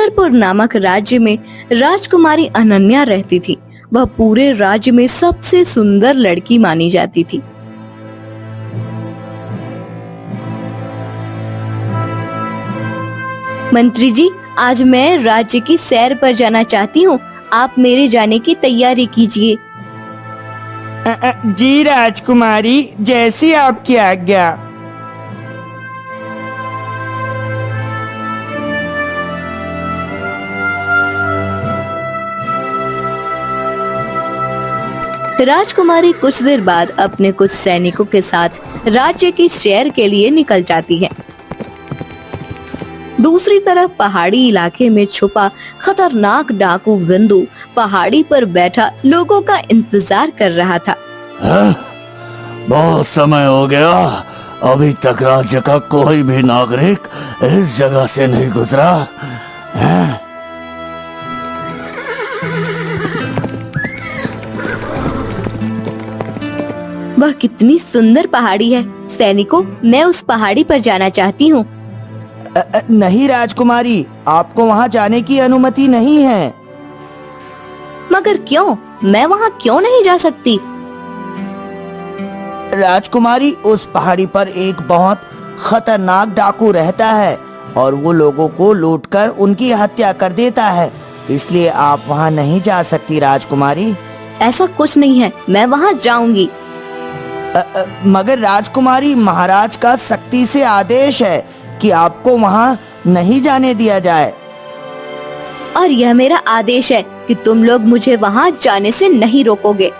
छतरपुर नामक राज्य में राजकुमारी अनन्या रहती थी। वह पूरे राज्य में सबसे सुंदर लड़की मानी जाती थी। मंत्री जी, आज मैं राज्य की सैर पर जाना चाहती हूँ। आप मेरे जाने की तैयारी कीजिए। जी राजकुमारी, जैसी आपकी आज्ञा। राजकुमारी कुछ देर बाद अपने कुछ सैनिकों के साथ राज्य की सैर के लिए निकल जाती है। दूसरी तरफ पहाड़ी इलाके में छुपा खतरनाक डाकू विंदु पहाड़ी पर बैठा लोगों का इंतजार कर रहा था। बहुत समय हो गया, अभी तक राज्य का कोई भी नागरिक इस जगह से नहीं गुजरा है। वह कितनी सुंदर पहाड़ी है। सैनिकों, मैं उस पहाड़ी पर जाना चाहती हूँ। नहीं राजकुमारी, आपको वहाँ जाने की अनुमति नहीं है। मगर क्यों? मैं वहाँ क्यों नहीं जा सकती? राजकुमारी, उस पहाड़ी पर एक बहुत खतरनाक डाकू रहता है और वो लोगों को लूटकर उनकी हत्या कर देता है, इसलिए आप वहाँ नहीं जा सकती राजकुमारी। ऐसा कुछ नहीं है, मैं वहाँ जाऊंगी। मगर राजकुमारी, महाराज का सख्ती से आदेश है कि आपको वहाँ नहीं जाने दिया जाए। और यह मेरा आदेश है कि तुम लोग मुझे वहाँ जाने से नहीं रोकोगे।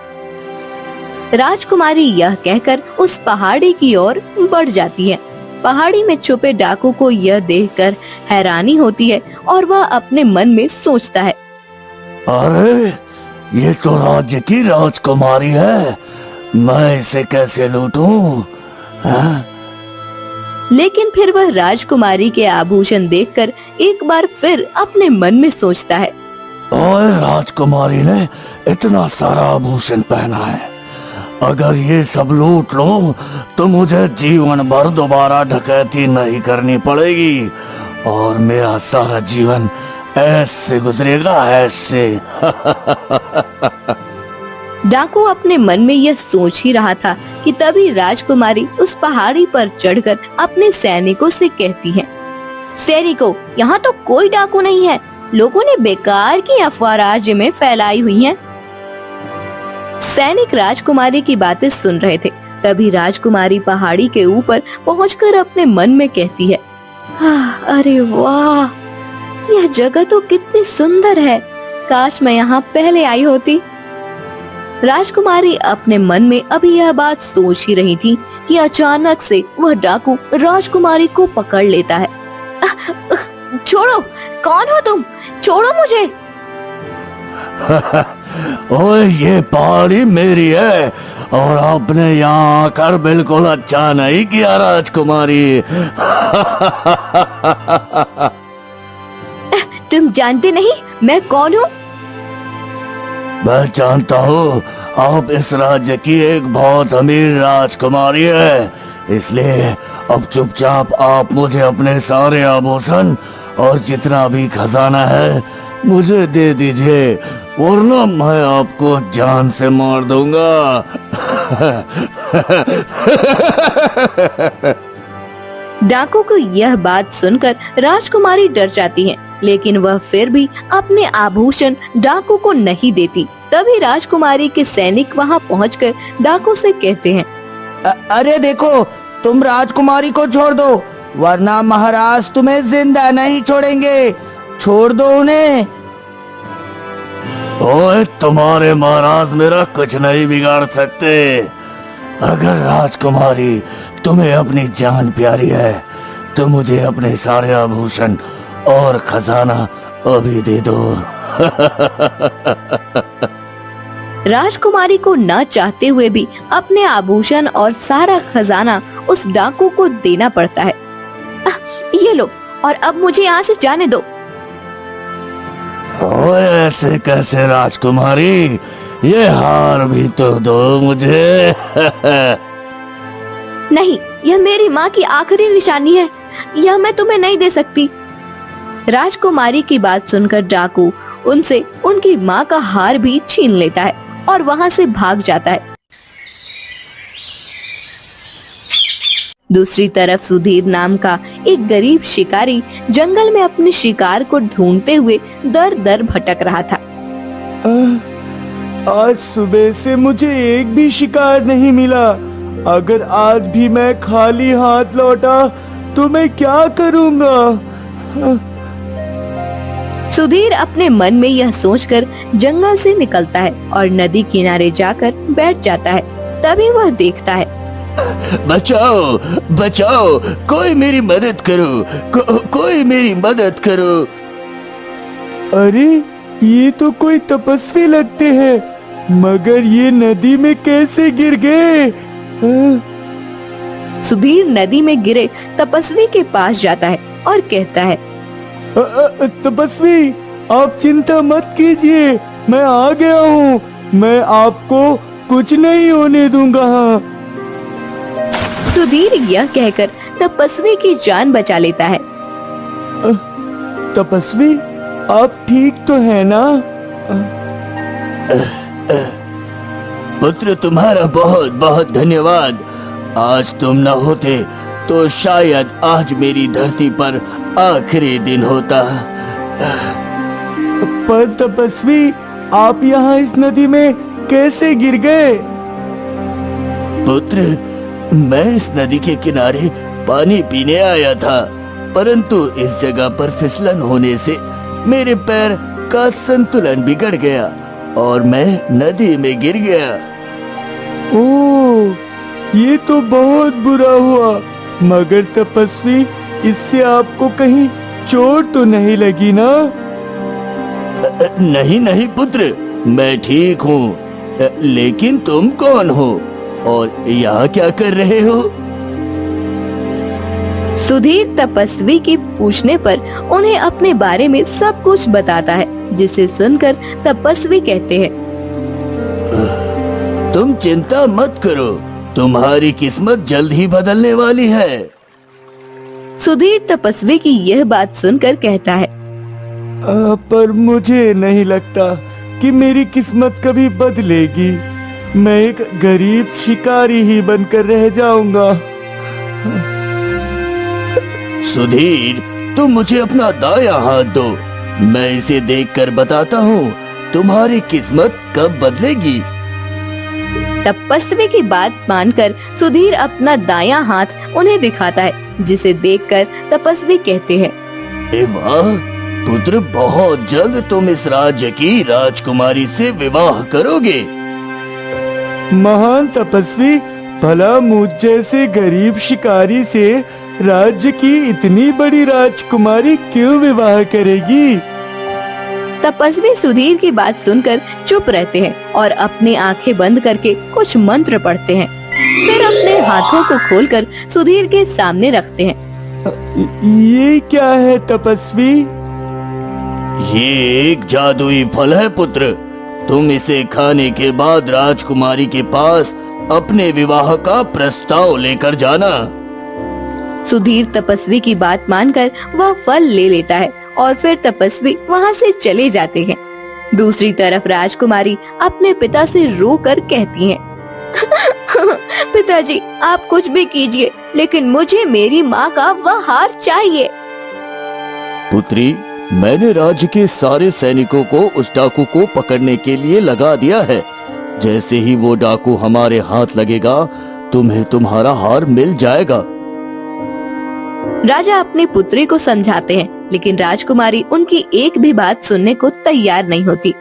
राजकुमारी यह कहकर उस पहाड़ी की ओर बढ़ जाती है। पहाड़ी में छुपे डाकू को यह देखकर हैरानी होती है और वह अपने मन में सोचता है, अरे ये तो राज्य की राजकुमारी है, मैं इसे कैसे लूटूं? लेकिन फिर वह राजकुमारी के आभूषण देखकर एक बार फिर अपने मन में सोचता है, ओए, राजकुमारी ने इतना सारा आभूषण पहना है, अगर ये सब लूट लो तो मुझे जीवन भर दोबारा डकैती नहीं करनी पड़ेगी और मेरा सारा जीवन ऐसे गुजरेगा, ऐसे। डाकू अपने मन में यह सोच ही रहा था कि तभी राजकुमारी उस पहाड़ी पर चढ़कर अपने सैनिकों से कहती है, सैनिकों, यहाँ तो कोई डाकू नहीं है। लोगों ने बेकार की अफवाह राज्य में फैलाई हुई है। सैनिक राजकुमारी की बातें सुन रहे थे। तभी राजकुमारी पहाड़ी के ऊपर पहुंचकर अपने मन में कहती है, अरे वाह, यह जगह तो कितनी सुंदर है। काश मैं यहाँ पहले आई होती। राजकुमारी अपने मन में अभी यह बात सोच ही रही थी कि अचानक से वह डाकू राजकुमारी को पकड़ लेता है। छोड़ो, कौन हो तुम? छोड़ो मुझे। ओए, ये पहाड़ी मेरी है और आपने यहाँ आकर बिल्कुल अच्छा नहीं किया राजकुमारी। तुम जानते नहीं मैं कौन हूँ? मैं जानता हूँ, आप इस राज्य की एक बहुत अमीर राजकुमारी है, इसलिए अब चुपचाप आप मुझे अपने सारे आभूषण और जितना भी खजाना है मुझे दे दीजिए, वरना मैं आपको जान से मार दूंगा। डाकू को यह बात सुनकर राजकुमारी डर जाती है, लेकिन वह फिर भी अपने आभूषण डाकू को नहीं देती। तभी राजकुमारी के सैनिक वहां पहुंचकर डाकू से कहते हैं, अरे देखो, तुम राजकुमारी को छोड़ दो, वरना महाराज तुम्हें जिंदा नहीं छोड़ेंगे। छोड़ दो उन्हें। ओए, तुम्हारे महाराज मेरा कुछ नहीं बिगाड़ सकते। अगर राजकुमारी तुम्हें अपनी जान प्यारी है तो मुझे अपने सारे आभूषण और खजाना अभी दे दो। राजकुमारी को न चाहते हुए भी अपने आभूषण और सारा खजाना उस डाकू को देना पड़ता है। ये लो, और अब मुझे यहाँ से जाने दो। ओए, ऐसे कैसे राजकुमारी, ये हार भी तो दो मुझे। नहीं, यह मेरी माँ की आखिरी निशानी है, यह मैं तुम्हें नहीं दे सकती। राजकुमारी की बात सुनकर डाकू उनसे उनकी माँ का हार भी छीन लेता है और वहाँ से भाग जाता है। दूसरी तरफ सुधीर नाम का एक गरीब शिकारी जंगल में अपने शिकार को ढूंढते हुए दर दर भटक रहा था। आज सुबह से मुझे एक भी शिकार नहीं मिला। अगर आज भी मैं खाली हाथ लौटा तो मैं क्या करूंगा? सुधीर अपने मन में यह सोचकर जंगल से निकलता है और नदी किनारे जाकर बैठ जाता है। तभी वह देखता है, बचाओ बचाओ, कोई मेरी मदद करो, कोई मेरी मदद करो। अरे ये तो कोई तपस्वी लगते हैं, मगर ये नदी में कैसे गिर गए? सुधीर नदी में गिरे तपस्वी के पास जाता है और कहता है, तपस्वी आप चिंता मत कीजिए, मैं आ गया हूँ, मैं आपको कुछ नहीं होने दूंगा। सुधीर यह कहकर तपस्वी की जान बचा लेता है। तपस्वी आप ठीक तो है ना? पुत्र तुम्हारा बहुत बहुत धन्यवाद। आज तुम न होते तो शायद आज मेरी धरती पर आखिरी दिन होता। पर तपस्वी आप यहाँ इस नदी में कैसे गिर गए? पुत्र मैं इस नदी के किनारे पानी पीने आया था, परंतु इस जगह पर फिसलन होने से मेरे पैर का संतुलन बिगड़ गया और मैं नदी में गिर गया। ओह, ये तो बहुत बुरा हुआ। मगर तपस्वी इससे आपको कहीं चोट तो नहीं लगी ना? नहीं नहीं पुत्र, मैं ठीक हूँ। लेकिन तुम कौन हो और यहाँ क्या कर रहे हो? सुधीर तपस्वी के पूछने पर उन्हें अपने बारे में सब कुछ बताता है, जिसे सुनकर तपस्वी कहते हैं, तुम चिंता मत करो, तुम्हारी किस्मत जल्द ही बदलने वाली है। सुधीर तपस्वी की यह बात सुनकर कहता है, पर मुझे नहीं लगता कि मेरी किस्मत कभी बदलेगी। मैं एक गरीब शिकारी ही बनकर रह जाऊंगा। सुधीर तुम मुझे अपना दायां हाथ दो, मैं इसे देखकर बताता हूँ तुम्हारी किस्मत कब बदलेगी। तपस्वी की बात मानकर सुधीर अपना दायां हाथ उन्हें दिखाता है, जिसे देखकर तपस्वी कहते हैं, अरे वाह पुत्र, बहुत जल्द तुम इस राज्य की राजकुमारी से विवाह करोगे। महान तपस्वी, भला मुझ जैसे गरीब शिकारी से राज्य की इतनी बड़ी राजकुमारी क्यों विवाह करेगी? तपस्वी सुधीर की बात सुनकर चुप रहते हैं और अपनी आंखें बंद करके कुछ मंत्र पढ़ते हैं। फिर अपने हाथों को खोलकर सुधीर के सामने रखते हैं। ये क्या है तपस्वी? ये एक जादुई फल है पुत्र, तुम इसे खाने के बाद राजकुमारी के पास अपने विवाह का प्रस्ताव लेकर जाना। सुधीर तपस्वी की बात मानकर वह फल ले लेता है और फिर तपस्वी वहाँ से चले जाते हैं। दूसरी तरफ राजकुमारी अपने पिता से रोकर कहती हैं, पिताजी आप कुछ भी कीजिए, लेकिन मुझे मेरी माँ का वह हार चाहिए। पुत्री, मैंने राज्य के सारे सैनिकों को उस डाकू को पकड़ने के लिए लगा दिया है। जैसे ही वो डाकू हमारे हाथ लगेगा, तुम्हें तुम्हारा हार मिल जाएगा। राजा अपनी पुत्री को समझाते हैं, लेकिन राजकुमारी उनकी एक भी बात सुनने को तैयार नहीं होती।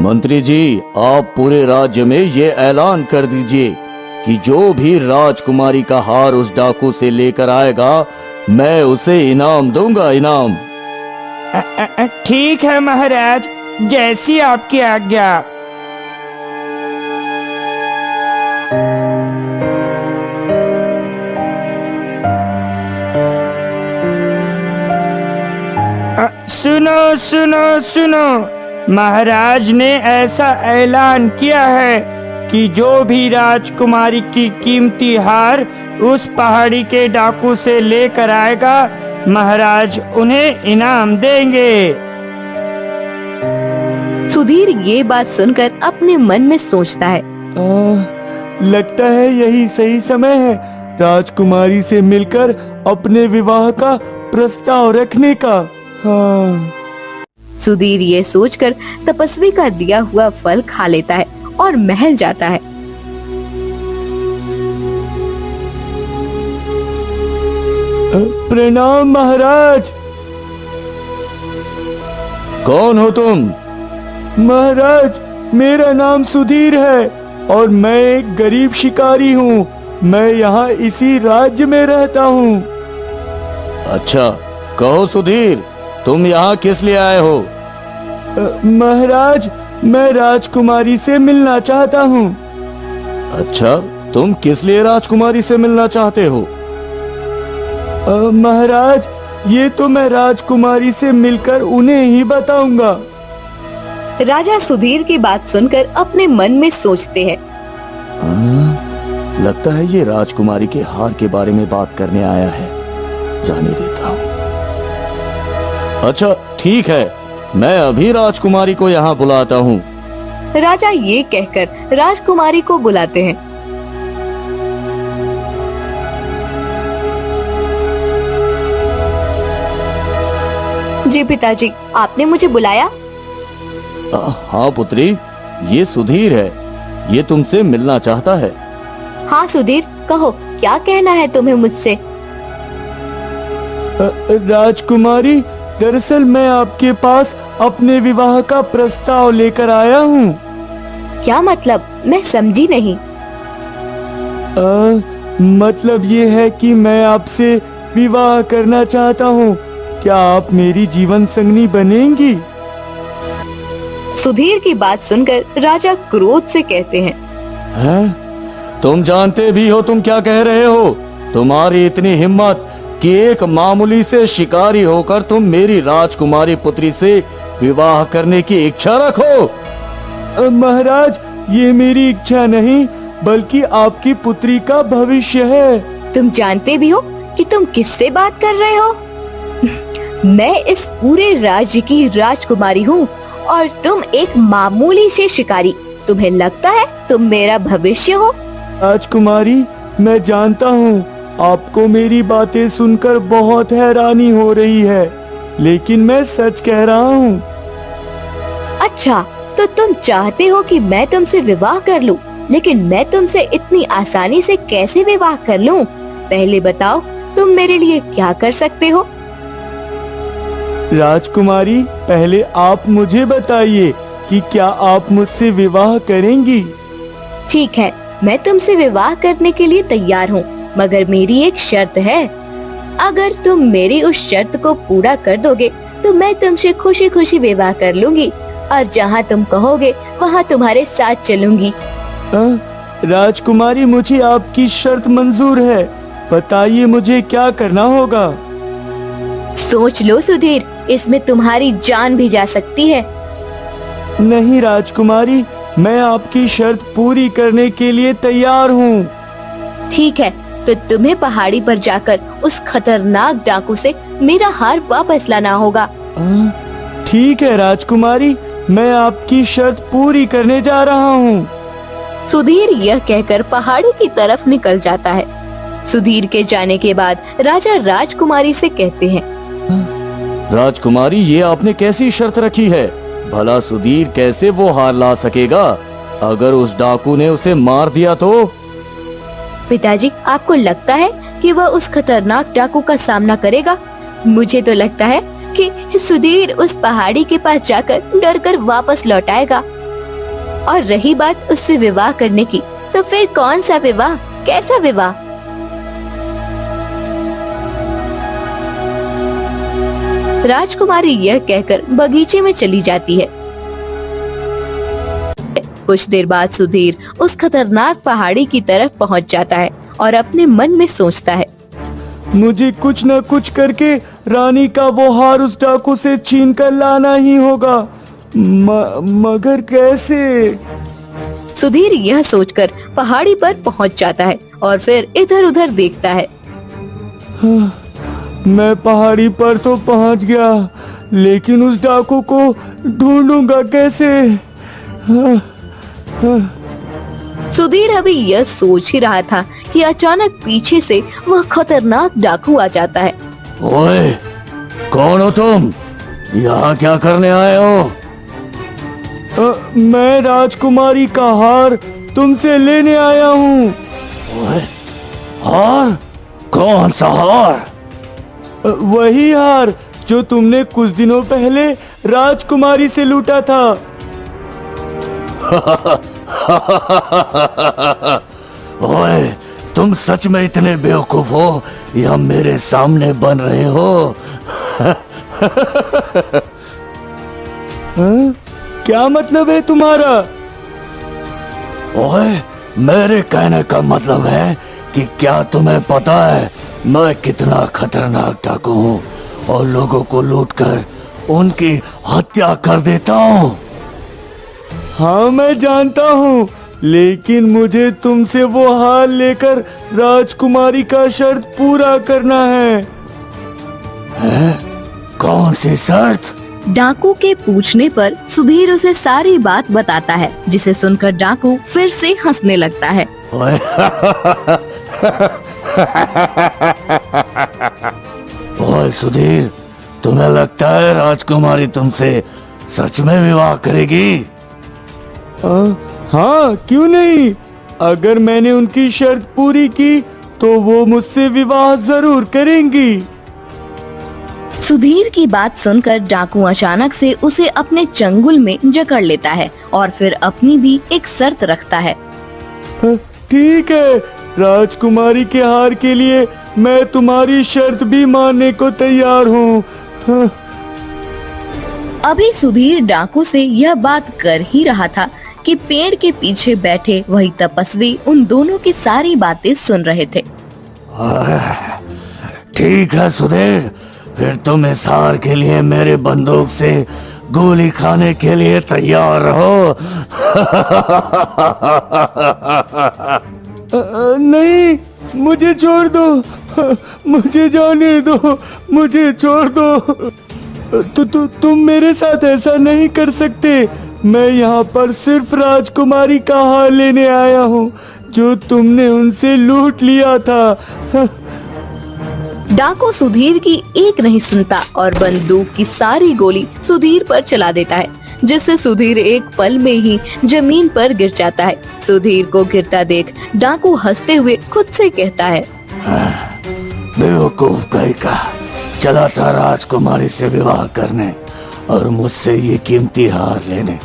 मंत्री जी, आप पूरे राज्य में ये ऐलान कर दीजिए कि जो भी राजकुमारी का हार उस डाकू से लेकर आएगा, मैं उसे इनाम दूंगा, इनाम। ठीक है महाराज, जैसी आपकी आज्ञा। सुनो सुनो सुनो, महाराज ने ऐसा ऐलान किया है कि जो भी राजकुमारी की कीमती हार उस पहाड़ी के डाकू से लेकर आएगा, महाराज उन्हें इनाम देंगे। सुधीर ये बात सुनकर अपने मन में सोचता है, लगता है यही सही समय है राजकुमारी से मिलकर अपने विवाह का प्रस्ताव रखने का। हाँ। सुधीर ये सोचकर तपस्वी का दिया हुआ फल खा लेता है और महल जाता है। प्रणाम महाराज। कौन हो तुम? महाराज मेरा नाम सुधीर है और मैं एक गरीब शिकारी हूँ। मैं यहाँ इसी राज्य में रहता हूँ। अच्छा, कहो सुधीर, तुम यहाँ किस लिए आए हो? महाराज मैं राजकुमारी से मिलना चाहता हूँ। अच्छा, तुम किस लिए राजकुमारी से मिलना चाहते हो? महाराज ये तो मैं राजकुमारी से मिलकर उन्हें ही बताऊंगा। राजा सुधीर की बात सुनकर अपने मन में सोचते हैं, लगता है ये राजकुमारी के हार के बारे में बात करने आया है। जाने देता हूँ। अच्छा ठीक है, मैं अभी राजकुमारी को यहाँ बुलाता हूँ। राजा ये कहकर राजकुमारी को बुलाते हैं। जी पिताजी, आपने मुझे बुलाया? हाँ पुत्री, ये सुधीर है, ये तुमसे मिलना चाहता है। हाँ सुधीर, कहो क्या कहना है तुम्हें मुझसे? राजकुमारी, दरअसल मैं आपके पास अपने विवाह का प्रस्ताव लेकर आया हूँ। क्या मतलब? मैं समझी नहीं। मतलब ये है कि मैं आपसे विवाह करना चाहता हूँ। क्या आप मेरी जीवन संगनी बनेंगी? सुधीर की बात सुनकर राजा क्रोध से कहते हैं, तुम जानते भी हो तुम क्या कह रहे हो? तुम्हारी इतनी हिम्मत कि एक मामूली से शिकारी होकर तुम मेरी राजकुमारी पुत्री से विवाह करने की इच्छा रखो? महाराज ये मेरी इच्छा नहीं बल्कि आपकी पुत्री का भविष्य है। तुम जानते भी हो कि तुम किससे बात कर रहे हो? मैं इस पूरे राज्य की राजकुमारी हूँ और तुम एक मामूली से शिकारी। तुम्हें लगता है तुम मेरा भविष्य हो? राजकुमारी, मैं जानता हूँ आपको मेरी बातें सुनकर बहुत हैरानी हो रही है, लेकिन मैं सच कह रहा हूँ। अच्छा, तो तुम चाहते हो कि मैं तुमसे विवाह कर लूं, लेकिन मैं तुमसे इतनी आसानी से कैसे विवाह कर लूं? पहले बताओ तुम मेरे लिए क्या कर सकते हो? राजकुमारी, पहले आप मुझे बताइए कि क्या आप मुझसे विवाह करेंगी? ठीक है, मैं तुमसे विवाह करने के लिए तैयार हूँ, मगर मेरी एक शर्त है। अगर तुम मेरी उस शर्त को पूरा कर दोगे तो मैं तुमसे खुशी खुशी विवाह कर लूंगी और जहाँ तुम कहोगे वहाँ तुम्हारे साथ चलूंगी। राजकुमारी, मुझे आपकी शर्त मंजूर है। बताइए मुझे क्या करना होगा? सोच लो सुधीर, इसमें तुम्हारी जान भी जा सकती है। नहीं राजकुमारी, मैं आपकी शर्त पूरी करने के लिए तैयार हूँ। ठीक है, तो तुम्हें पहाड़ी पर जाकर उस खतरनाक डाकू से मेरा हार वापस लाना होगा। ठीक है राजकुमारी, मैं आपकी शर्त पूरी करने जा रहा हूँ। सुधीर यह कहकर पहाड़ी की तरफ निकल जाता है। सुधीर के जाने के बाद राजा राजकुमारी से कहते हैं, राजकुमारी, ये आपने कैसी शर्त रखी है? भला सुधीर कैसे वो हार ला सकेगा? अगर उस डाकू ने उसे मार दिया तो? पिताजी, आपको लगता है कि वह उस खतरनाक डाकू का सामना करेगा? मुझे तो लगता है कि सुधीर उस पहाड़ी के पास जाकर डरकर वापस लौट आएगा। और रही बात उससे विवाह करने की, तो फिर कौन सा विवाह, कैसा विवाह? राजकुमारी यह कहकर बगीचे में चली जाती है। कुछ देर बाद सुधीर उस खतरनाक पहाड़ी की तरफ पहुंच जाता है और अपने मन में सोचता है, मुझे कुछ न कुछ करके रानी का वो हार उस डाकू से छीन कर लाना ही होगा। मगर कैसे? सुधीर यह सोचकर पहाड़ी पर पहुंच जाता है और फिर इधर उधर देखता है। मैं पहाड़ी पर तो पहुंच गया, लेकिन उस डाकू को ढूंढूंगा कैसे? सुधीर अभी यह सोच ही रहा था कि अचानक पीछे से वह खतरनाक डाकू आ जाता है। ओए, कौन हो तुम? यहाँ क्या करने आए हो? मैं राजकुमारी का हार तुमसे लेने आया हूँ। ओए, हार? कौन सा हार? वही हार जो तुमने कुछ दिनों पहले राजकुमारी से लूटा था। ओए, तुम सच में इतने बेवकूफ हो या मेरे सामने बन रहे हो? क्या मतलब है तुम्हारा? ओए, मेरे कहने का मतलब है कि क्या तुम्हें पता है मैं कितना खतरनाक डाकू हूँ और लोगों को लूटकर उनकी हत्या कर देता हूँ। हाँ, मैं जानता हूँ, लेकिन मुझे तुमसे वो हार लेकर राजकुमारी का शर्त पूरा करना है। कौन सी शर्त? डाकू के पूछने पर सुधीर उसे सारी बात बताता है, जिसे सुनकर डाकू फिर से हंसने लगता है। ओए, ओए सुधीर, तुम्हें लगता है राजकुमारी तुमसे सच में विवाह करेगी? हाँ, क्यों नहीं? अगर मैंने उनकी शर्त पूरी की तो वो मुझसे विवाह जरूर करेंगी। सुधीर की बात सुनकर डाकू अचानक से उसे अपने चंगुल में जकड़ लेता है और फिर अपनी भी एक शर्त रखता है। ठीक है, राजकुमारी के हार के लिए मैं तुम्हारी शर्त भी मानने को तैयार हूँ। अभी सुधीर डाकू से यह बात कर ही रहा था कि पेड़ के पीछे बैठे वही तपस्वी उन दोनों की सारी बातें सुन रहे थे। ठीक है सुधीर, फिर तुम इस हार के लिए मेरे बंदूक से गोली खाने के लिए तैयार रहो। नहीं, मुझे छोड़ दो, मुझे जाने दो, मुझे छोड़ दो। तुम मेरे साथ ऐसा नहीं कर सकते। मैं यहाँ पर सिर्फ राजकुमारी का हार लेने आया हूँ जो तुमने उनसे लूट लिया था। डाकू सुधीर की एक नहीं सुनता और बंदूक की सारी गोली सुधीर पर चला देता है, जिससे सुधीर एक पल में ही जमीन पर गिर जाता है। सुधीर को गिरता देख डाकू हंसते हुए खुद से कहता है, बेवकूफ कहीं का, चला था राजकुमारी से विवाह करने और मुझसे ये कीमती हार लेने।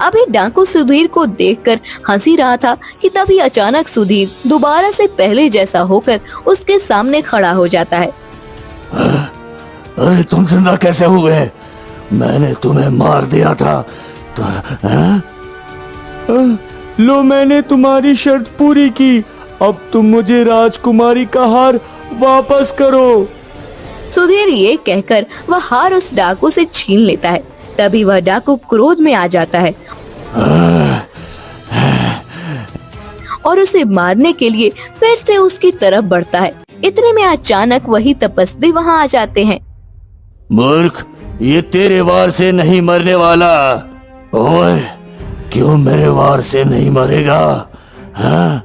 अभी डाकू सुधीर को देखकर हंसी रहा था कि तभी अचानक सुधीर दोबारा से पहले जैसा होकर उसके सामने खड़ा हो जाता है। अरे तुम जिंदा कैसे हुए? मैंने तुम्हें मार दिया था तो, लो, मैंने तुम्हारी शर्त पूरी की, अब तुम मुझे राजकुमारी का हार वापस करो। सुधीर ये कहकर वह हार उस डाकू से छीन लेता है। तभी वह डाकू क्रोध में आ जाता है और उसे मारने के लिए फिर से उसकी तरफ बढ़ता है। इतने में अचानक वही तपस्वी वहाँ आ जाते हैं। मूर्ख, ये तेरे वार से नहीं मरने वाला। ओए, क्यों मेरे वार से नहीं मरेगा? हाँ?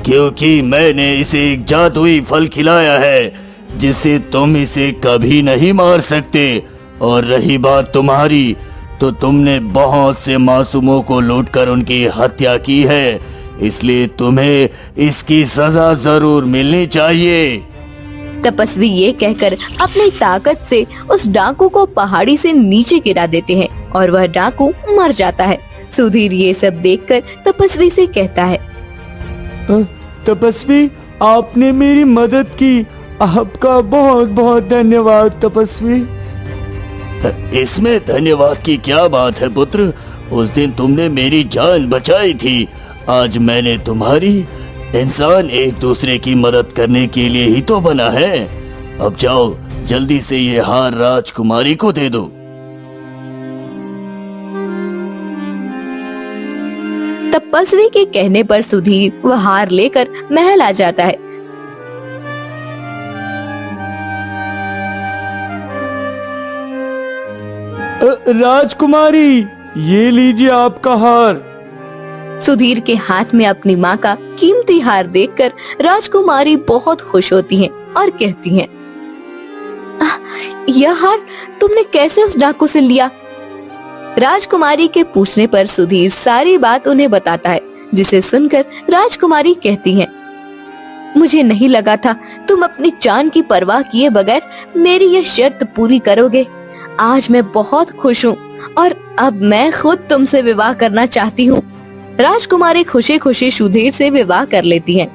क्योंकि मैंने इसे एक जादुई फल खिलाया है जिससे तुम इसे कभी नहीं मार सकते। और रही बात तुम्हारी, तो तुमने बहुत से मासूमों को लूटकर उनकी हत्या की है, इसलिए तुम्हें इसकी सजा जरूर मिलनी चाहिए। तपस्वी ये कहकर अपनी ताकत से उस डाकू को पहाड़ी से नीचे गिरा देते हैं और वह डाकू मर जाता है। सुधीर ये सब देखकर तपस्वी से कहता है, तपस्वी, आपने मेरी मदद की, आपका बहुत बहुत धन्यवाद तपस्वी। इसमें धन्यवाद की क्या बात है पुत्र, उस दिन तुमने मेरी जान बचाई थी, आज मैंने तुम्हारी। इंसान एक दूसरे की मदद करने के लिए ही तो बना है। अब जाओ, जल्दी से ये हार राजकुमारी को दे दो। तपस्वी के कहने पर सुधीर वह हार लेकर महल आ जाता है। राजकुमारी, ये लीजिए आपका हार। सुधीर के हाथ में अपनी माँ का कीमती हार देखकर राजकुमारी बहुत खुश होती हैं और कहती हैं, यह हार तुमने कैसे उस डाकू से लिया? राजकुमारी के पूछने पर सुधीर सारी बात उन्हें बताता है, जिसे सुनकर राजकुमारी कहती हैं, मुझे नहीं लगा था तुम अपनी जान की परवाह किए बगैर मेरी यह शर्त पूरी करोगे। आज मैं बहुत खुश हूँ और अब मैं खुद तुमसे विवाह करना चाहती हूँ। राजकुमारी खुशी खुशी सुधीर से विवाह कर लेती हैं।